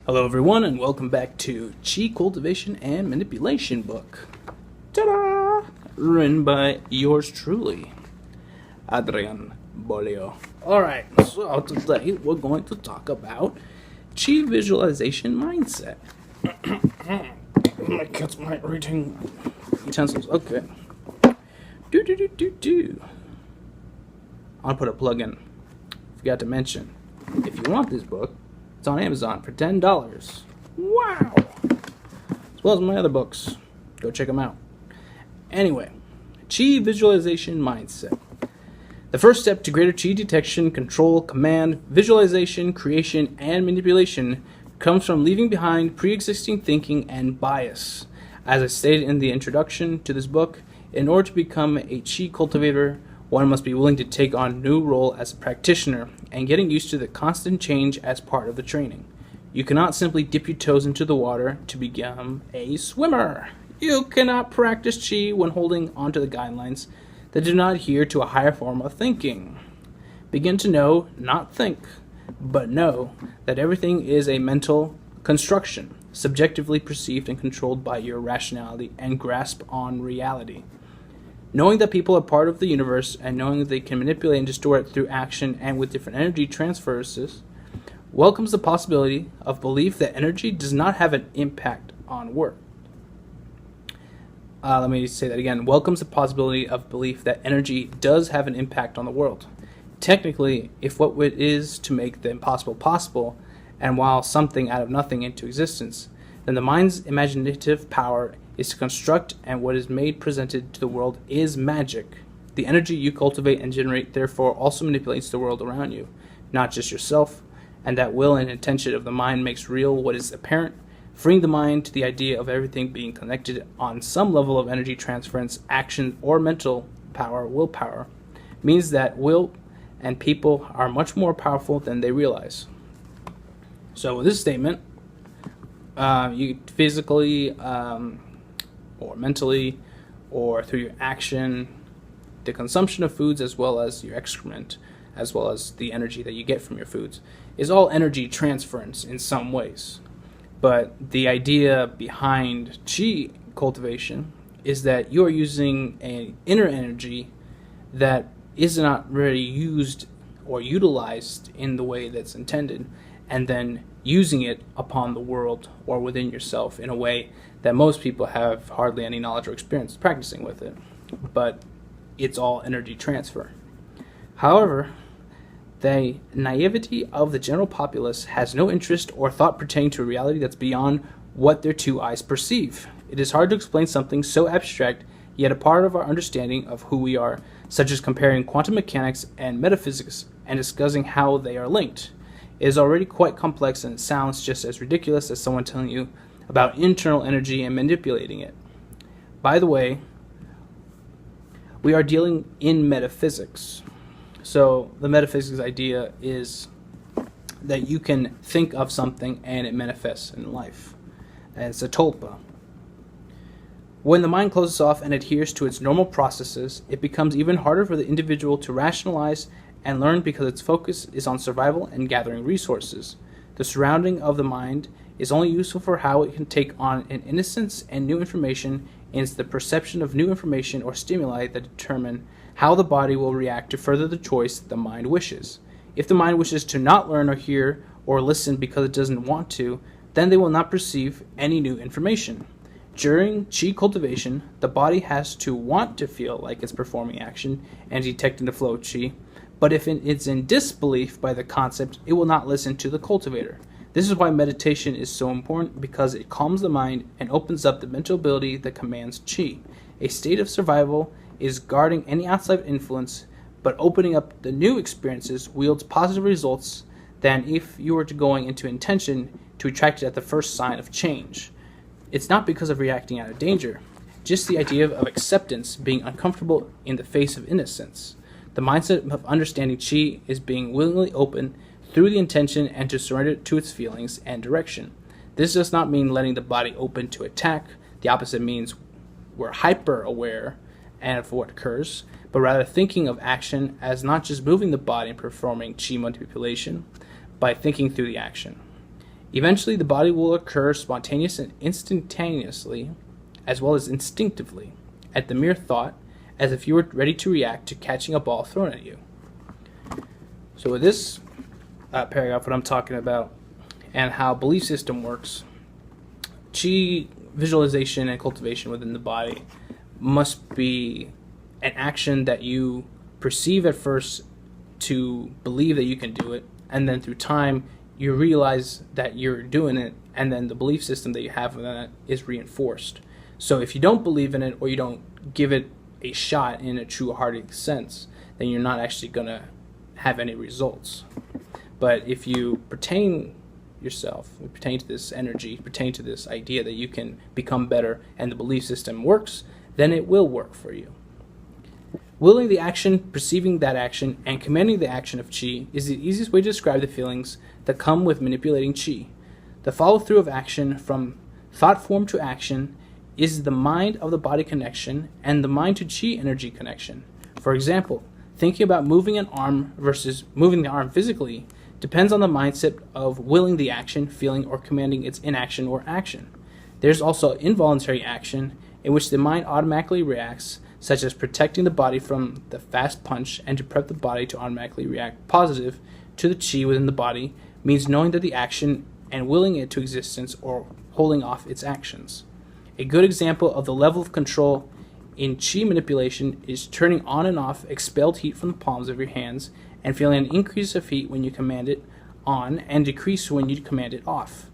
Hello everyone and welcome back to Chi Cultivation and Manipulation book. Ta-da! Written by yours truly, Adrian, Bolio. Alright, so today we're going to talk about Chi visualization mindset. My cat's reading utensils. Okay. I'll put a plug in. Forgot to mention, if you want this book, it's on Amazon for $10. Wow! As well as my other books. Go check them out. Anyway, Chi visualization mindset. The first step to greater Chi detection, control, command, visualization, creation, and manipulation comes from leaving behind pre-existing thinking and bias. As I stated in the introduction to this book, in order to become a Chi cultivator, one must be willing to take on a new role as a practitioner and getting used to the constant change as part of the training. You cannot simply dip your toes into the water to become a swimmer. You cannot practice Chi when holding onto the guidelines that do not adhere to a higher form of thinking. Begin to know, not think, but know that everything is a mental construction, subjectively perceived and controlled by your rationality and grasp on reality. Knowing that people are part of the universe and knowing that they can manipulate and distort it through action and with different energy transfers welcomes the possibility of belief that energy does not have an impact on work. Let me say that again. Welcomes the possibility of belief that energy does have an impact on the world. Technically, if what it is to make the impossible possible and while something out of nothing into existence, then the mind's imaginative power is to construct, and what is made presented to the world is magic. The energy you cultivate and generate therefore also manipulates the world around you, not just yourself, and that will and intention of the mind makes real what is apparent, freeing the mind to the idea of everything being connected on some level of energy transference, action, or mental power, willpower, means that will and people are much more powerful than they realize. So with this statement, you physically or mentally, or through your action, the consumption of foods as well as your excrement, as well as the energy that you get from your foods, is all energy transference in some ways. But the idea behind Chi cultivation is that you're using an inner energy that is not really used or utilized in the way that's intended, and then using it upon the world or within yourself in a way that most people have hardly any knowledge or experience practicing with it. But it's all energy transfer. However, the naivety of the general populace has no interest or thought pertaining to a reality that's beyond what their two eyes perceive. It is hard to explain something so abstract, yet a part of our understanding of who we are, such as comparing quantum mechanics and metaphysics and discussing how they are linked. It is already quite complex, and it sounds just as ridiculous as someone telling you about internal energy and manipulating it. By the way, we are dealing in metaphysics. So the metaphysics idea is that you can think of something and it manifests in life. And it's a tulpa. When the mind closes off and adheres to its normal processes, it becomes even harder for the individual to rationalize and learn because its focus is on survival and gathering resources. The surrounding of the mind is only useful for how it can take on an innocence and new information, and it's the perception of new information or stimuli that determine how the body will react to further the choice the mind wishes. If the mind wishes to not learn or hear or listen because it doesn't want to, then they will not perceive any new information. During Chi cultivation, the body has to want to feel like it's performing action and detecting the flow of Chi, but if it's in disbelief by the concept, it will not listen to the cultivator. This is why meditation is so important, because it calms the mind and opens up the mental ability that commands Chi. A state of survival is guarding any outside influence, but opening up the new experiences wields positive results than if you were to going into intention to attract it at the first sign of change. It's not because of reacting out of danger, just the idea of acceptance being uncomfortable in the face of innocence. The mindset of understanding Chi is being willingly open through the intention and to surrender to its feelings and direction. This does not mean letting the body open to attack. The opposite means we're hyper aware and of what occurs, but rather thinking of action as not just moving the body and performing Chi manipulation by thinking through the action. Eventually, the body will occur spontaneously and instantaneously, as well as instinctively, at the mere thought, as if you were ready to react to catching a ball thrown at you. So with this paragraph, what I'm talking about, and how belief system works, chi visualization and cultivation within the body must be an action that you perceive at first to believe that you can do it, and then through time you realize that you're doing it, and then the belief system that you have in that is reinforced. So if you don't believe in it, or you don't give it a shot in a true hearted sense, then you're not actually going to have any results. But if you pertain yourself, you pertain to this energy, pertain to this idea that you can become better, and the belief system works, then it will work for you. Willing the action, perceiving that action, and commanding the action of chi is the easiest way to describe the feelings that come with manipulating chi. The follow-through of action from thought form to action is the mind of the body connection and the mind to chi energy connection. For example, thinking about moving an arm versus moving the arm physically depends on the mindset of willing the action, feeling, or commanding its inaction or action. There's also involuntary action in which the mind automatically reacts, such as protecting the body from the fast punch, and to prep the body to automatically react positive to the chi within the body means knowing that the action and willing it to existence or holding off its actions. A good example of the level of control in chi manipulation is turning on and off expelled heat from the palms of your hands and feeling an increase of heat when you command it on and decrease when you command it off.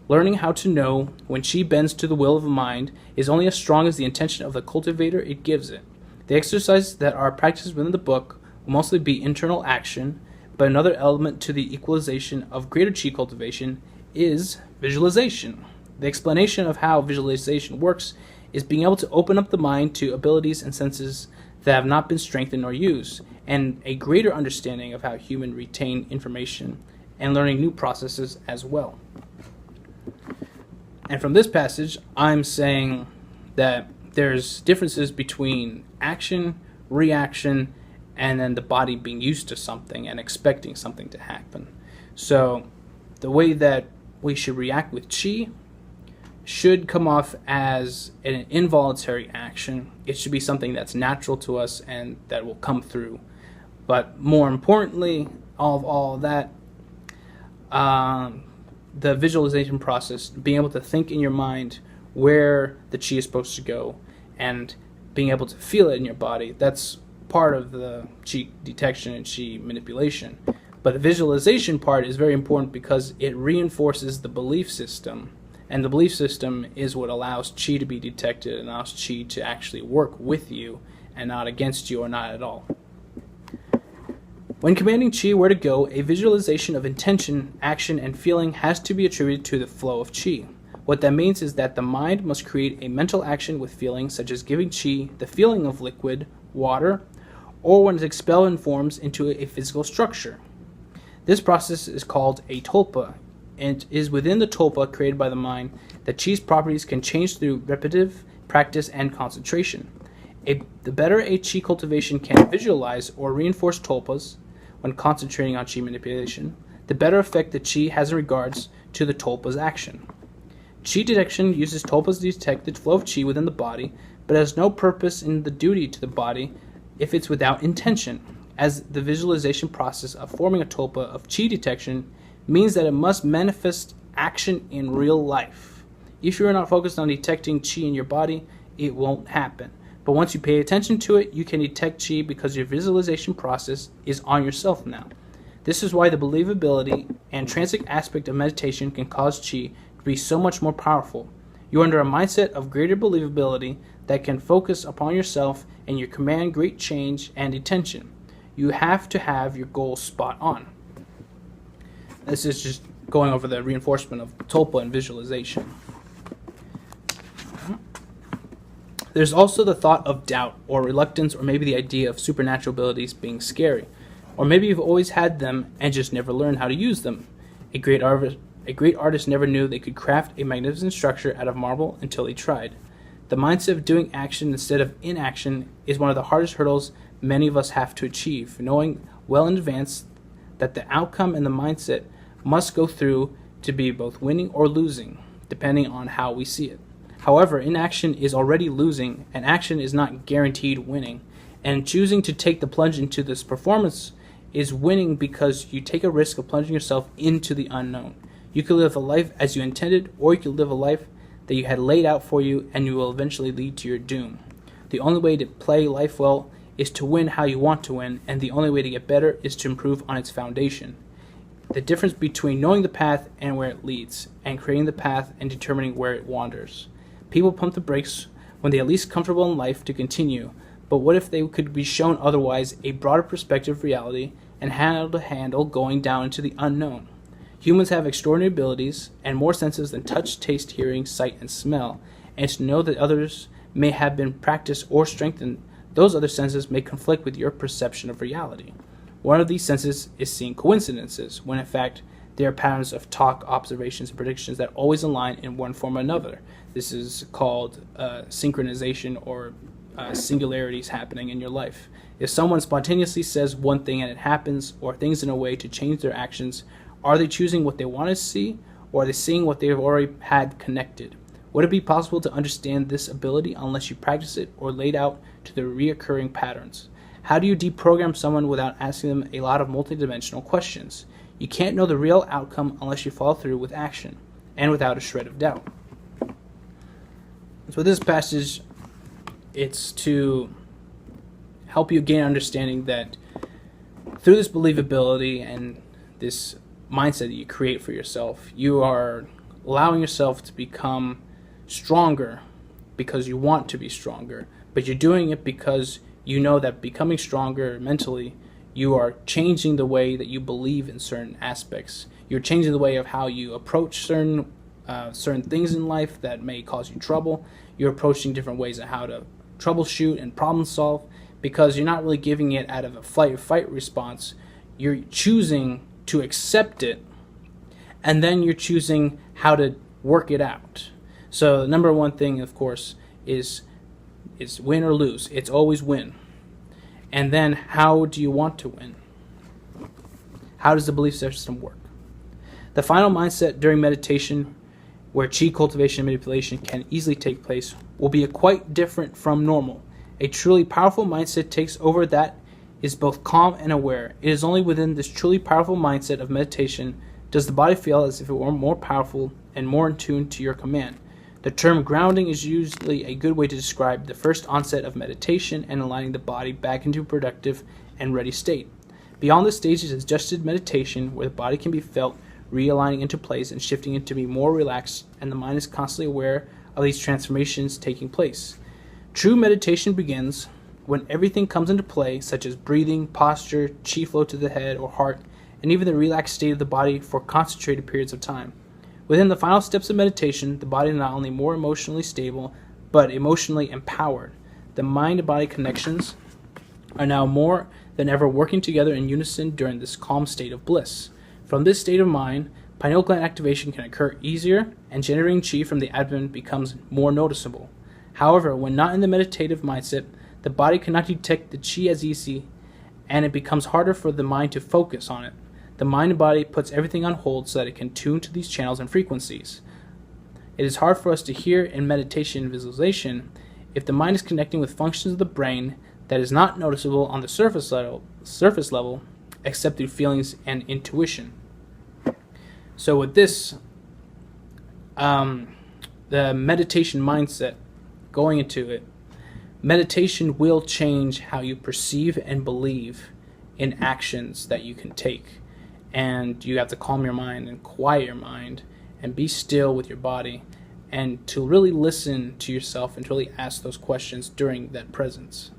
Learning how to know when chi bends to the will of the mind is only as strong as the intention of the cultivator it gives it. The exercises that are practiced within the book will mostly be internal action, but another element to the equalization of greater chi cultivation is visualization. The explanation of how visualization works is being able to open up the mind to abilities and senses that have not been strengthened or used, and a greater understanding of how humans retain information and learning new processes as well. And from this passage, I'm saying that there's differences between action, reaction, and then the body being used to something and expecting something to happen. So the way that we should react with chi should come off as an involuntary action. It should be something that's natural to us and that will come through. But more importantly, all that, the visualization process, being able to think in your mind where the chi is supposed to go and being able to feel it in your body, that's part of the chi detection and chi manipulation. But the visualization part is very important because it reinforces the belief system, and the belief system is what allows chi to be detected and allows chi to actually work with you and not against you or not at all. When commanding chi where to go, a visualization of intention, action, and feeling has to be attributed to the flow of chi. What that means is that the mind must create a mental action with feeling, such as giving chi the feeling of liquid, water, or when it's expelled and forms into a physical structure. This process is called a tulpa, and it is within the tulpa created by the mind that chi's properties can change through repetitive practice and concentration. The better a chi cultivation can visualize or reinforce tulpas when concentrating on chi manipulation, the better effect the chi has in regards to the tulpa's action. Chi detection uses tulpas to detect the flow of chi within the body, but has no purpose in the duty to the body if it's without intention, as the visualization process of forming a tulpa of chi detection means that it must manifest action in real life. If you are not focused on detecting chi in your body, it won't happen. But once you pay attention to it, you can detect chi because your visualization process is on yourself now. This is why the believability and transic aspect of meditation can cause chi to be so much more powerful. You are under a mindset of greater believability that can focus upon yourself and you command great change and attention. You have to have your goals spot on. This is just going over the reinforcement of tulpa and visualization. There's also the thought of doubt or reluctance, or maybe the idea of supernatural abilities being scary. Or maybe you've always had them and just never learned how to use them. A great artist never knew they could craft a magnificent structure out of marble until he tried. The mindset of doing action instead of inaction is one of the hardest hurdles many of us have to achieve, knowing well in advance that the outcome and the mindset must go through to be both winning or losing, depending on how we see it. However, inaction is already losing, and action is not guaranteed winning. And choosing to take the plunge into this performance is winning because you take a risk of plunging yourself into the unknown. You could live a life as you intended, or you could live a life that you had laid out for you and you will eventually lead to your doom. The only way to play life well is to win how you want to win, and the only way to get better is to improve on its foundation. The difference between knowing the path and where it leads, and creating the path and determining where it wanders. People pump the brakes when they are least comfortable in life to continue, but what if they could be shown otherwise a broader perspective of reality and how to handle going down into the unknown? Humans have extraordinary abilities and more senses than touch, taste, hearing, sight, and smell, and to know that others may have been practiced or strengthened, those other senses may conflict with your perception of reality. One of these senses is seeing coincidences, when in fact they are patterns of talk, observations, and predictions that always align in one form or another. This is called synchronization or singularities happening in your life. If someone spontaneously says one thing and it happens, or things in a way to change their actions, are they choosing what they want to see, or are they seeing what they've already had connected? Would it be possible to understand this ability unless you practice it or laid out to the reoccurring patterns? How do you deprogram someone without asking them a lot of multidimensional questions? You can't know the real outcome unless you follow through with action, and without a shred of doubt. So this passage, it's to help you gain understanding that through this believability and this mindset that you create for yourself, you are allowing yourself to become stronger because you want to be stronger, but you're doing it because you know that becoming stronger mentally, you are changing the way that you believe in certain aspects. You're changing the way of how you approach certain things in life that may cause you trouble. You're approaching different ways of how to troubleshoot and problem solve, because you're not really giving it out of a flight or fight response. You're choosing to accept it, and then you're choosing how to work it out. So the number one thing, of course, is win or lose. It's always win. And then how do you want to win? How does the belief system work? The final mindset during meditation, where chi cultivation and manipulation can easily take place, will be quite different from normal. A truly powerful mindset takes over that is both calm and aware. It is only within this truly powerful mindset of meditation does the body feel as if it were more powerful and more in tune to your command. The term grounding is usually a good way to describe the first onset of meditation and aligning the body back into a productive and ready state. Beyond this stage is adjusted meditation, where the body can be felt realigning into place and shifting into be more relaxed, and the mind is constantly aware of these transformations taking place. True meditation begins when everything comes into play, such as breathing, posture, chi flow to the head or heart, and even the relaxed state of the body for concentrated periods of time. Within the final steps of meditation, the body is not only more emotionally stable, but emotionally empowered. The mind and body connections are now more than ever working together in unison during this calm state of bliss. From this state of mind, pineal gland activation can occur easier, and generating chi from the abdomen becomes more noticeable. However, when not in the meditative mindset, the body cannot detect the chi as easy, and it becomes harder for the mind to focus on it. The mind and body puts everything on hold so that it can tune to these channels and frequencies. It is hard for us to hear in meditation and visualization if the mind is connecting with functions of the brain that is not noticeable on the surface level, except through feelings and intuition. So with this, the meditation mindset, going into it, meditation will change how you perceive and believe in actions that you can take. And you have to calm your mind and quiet your mind and be still with your body, and to really listen to yourself and to really ask those questions during that presence.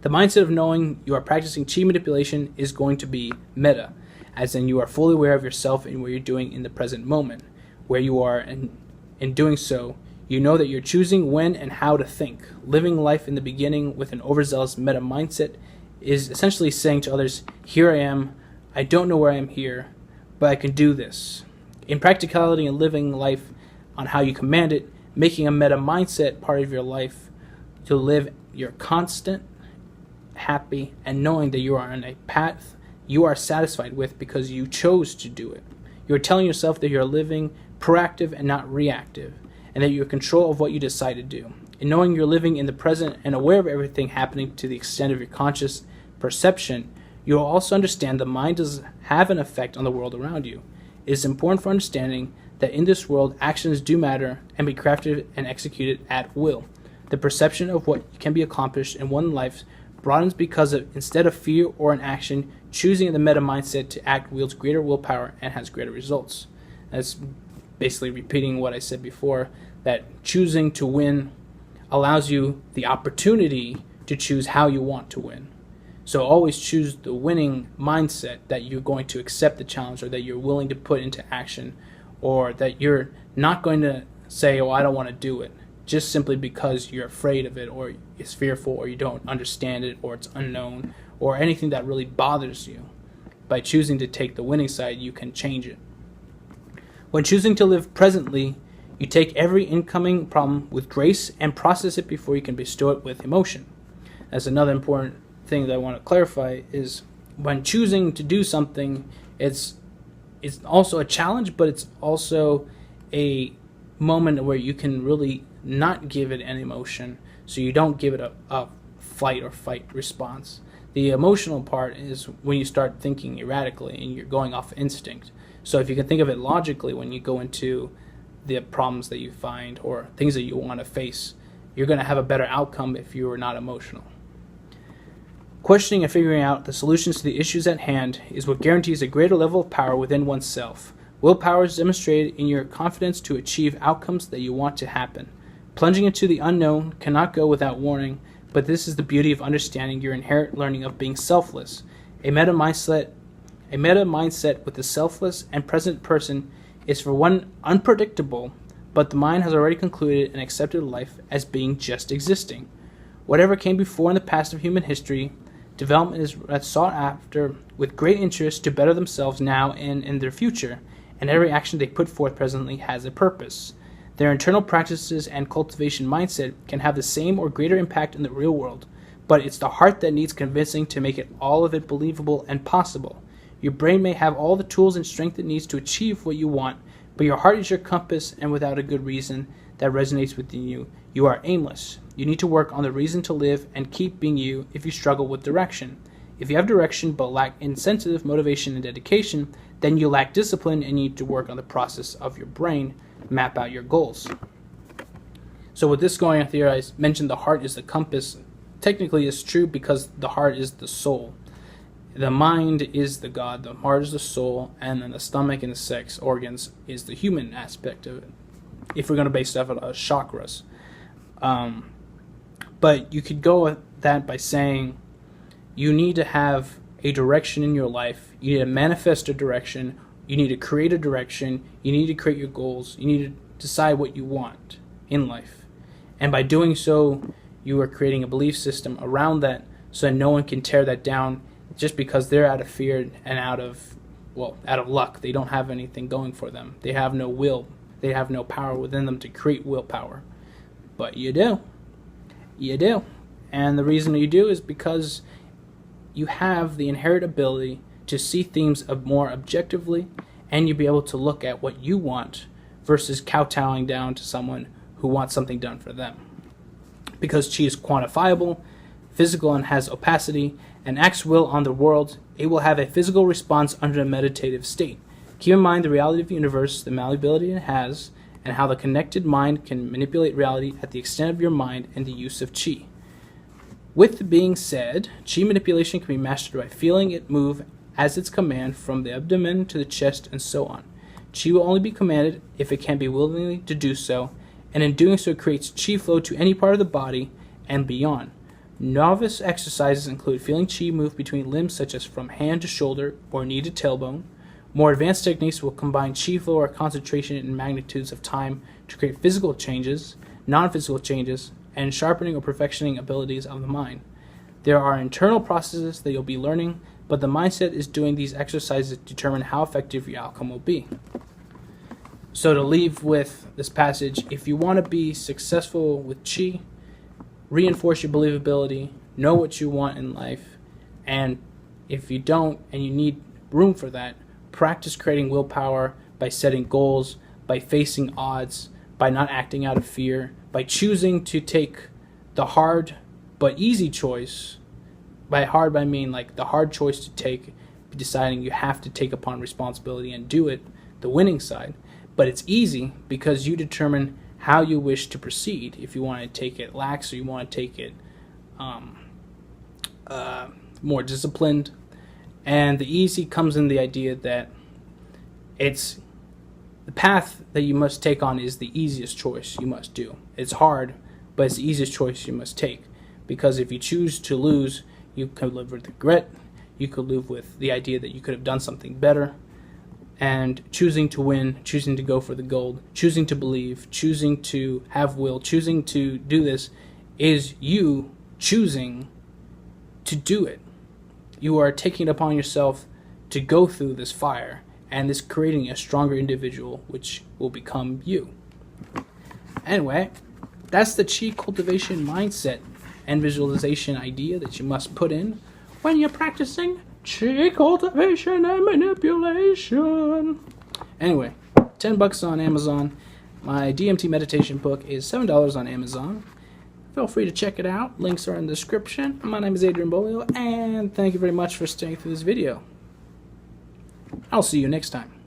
The mindset of knowing you are practicing chi manipulation is going to be meta, as in you are fully aware of yourself and what you're doing in the present moment, where you are, and in doing so, you know that you're choosing when and how to think. Living life in the beginning with an overzealous meta mindset is essentially saying to others, here I am, I don't know where I am here, but I can do this. In practicality and living life on how you command it, making a meta mindset part of your life to live your constant, happy, and knowing that you are on a path you are satisfied with because you chose to do it. You're telling yourself that you're living proactive and not reactive, and that you're in control of what you decide to do. In knowing you're living in the present and aware of everything happening to the extent of your conscious perception, you will also understand the mind does have an effect on the world around you. It is important for understanding that in this world, actions do matter and be crafted and executed at will. The perception of what can be accomplished in one life broadens because of, instead of fear or an action, choosing in the meta mindset to act wields greater willpower and has greater results. That's basically repeating what I said before, that choosing to win allows you the opportunity to choose how you want to win. So always choose the winning mindset, that you're going to accept the challenge, or that you're willing to put into action, or that you're not going to say, oh, I don't want to do it, just simply because you're afraid of it, or it's fearful, or you don't understand it, or it's unknown, or anything that really bothers you. By choosing to take the winning side, you can change it. When choosing to live presently, you take every incoming problem with grace and process it before you can bestow it with emotion. That's another important thing that I want to clarify, is when choosing to do something, it's also a challenge, but it's also a moment where you can really not give it an emotion, so you don't give it a flight or fight response. The emotional part is when you start thinking erratically and you're going off instinct. So if you can think of it logically, when you go into the problems that you find or things that you want to face, you're going to have a better outcome if you are not emotional. Questioning and figuring out the solutions to the issues at hand is what guarantees a greater level of power within oneself. Willpower is demonstrated in your confidence to achieve outcomes that you want to happen. Plunging into the unknown cannot go without warning, but this is the beauty of understanding your inherent learning of being selfless. A meta mindset with the selfless and present person is for one unpredictable, but the mind has already concluded and accepted life as being just existing. Whatever came before in the past of human history, development is sought after with great interest to better themselves now and in their future, and every action they put forth presently has a purpose. Their internal practices and cultivation mindset can have the same or greater impact in the real world, but it's the heart that needs convincing to make all of it believable and possible. Your brain may have all the tools and strength it needs to achieve what you want, but your heart is your compass, and without a good reason that resonates within you, you are aimless. You need to work on the reason to live and keep being you if you struggle with direction. If you have direction but lack incentive, motivation, and dedication, then you lack discipline and you need to work on the process of your brain, map out your goals. So with this going on here, I mentioned the heart is the compass. Technically it's true because the heart is the soul. The mind is the God, the heart is the soul, and then the stomach and the sex organs is the human aspect of it, if we're going to base stuff on chakras. But you could go with that by saying you need to have a direction in your life. You need to manifest a direction. You need to create a direction. You need to create your goals. You need to decide what you want in life. And by doing so, you are creating a belief system around that so that no one can tear that down just because they're out of fear and out of luck. They don't have anything going for them. They have no will. They have no power within them to create willpower. But you do. You do. And the reason you do is because you have the inherent ability to see things more objectively, and you'll be able to look at what you want versus kowtowing down to someone who wants something done for them. Because chi is quantifiable, physical, and has opacity, and acts will on the world, it will have a physical response under a meditative state. Keep in mind the reality of the universe, the malleability it has, and how the connected mind can manipulate reality at the extent of your mind and the use of chi. With the being said, chi manipulation can be mastered by feeling it move as its command from the abdomen to the chest and so on. Chi will only be commanded if it can be willingly to do so, and in doing so it creates chi flow to any part of the body and beyond. Novice exercises include feeling chi move between limbs such as from hand to shoulder or knee to tailbone. More advanced techniques will combine chi flow or concentration in magnitudes of time to create physical changes, non-physical changes, and sharpening or perfectioning abilities of the mind. There are internal processes that you'll be learning, but the mindset is doing these exercises to determine how effective your outcome will be. So to leave with this passage, if you want to be successful with chi, reinforce your believability, know what you want in life, and if you don't and you need room for that, practice creating willpower by setting goals, by facing odds, by not acting out of fear, by choosing to take the hard but easy choice. By hard, I mean like the hard choice to take, deciding you have to take upon responsibility and do it, the winning side. But it's easy because you determine how you wish to proceed. If you want to take it lax or you want to take it more disciplined. And the easy comes in the idea that it's the path that you must take on is the easiest choice you must do. It's hard, but it's the easiest choice you must take. Because if you choose to lose, you could live with regret. You could live with the idea that you could have done something better. And choosing to win, choosing to go for the gold, choosing to believe, choosing to have will, choosing to do this is you choosing to do it. You are taking it upon yourself to go through this fire, and this creating a stronger individual, which will become you. Anyway, that's the chi cultivation mindset and visualization idea that you must put in when you're practicing chi cultivation and manipulation. Anyway, $10 on Amazon. My DMT meditation book is $7 on Amazon. Feel free to check it out. Links are in the description. My name is Adrian Bolio, and thank you very much for staying through this video. I'll see you next time.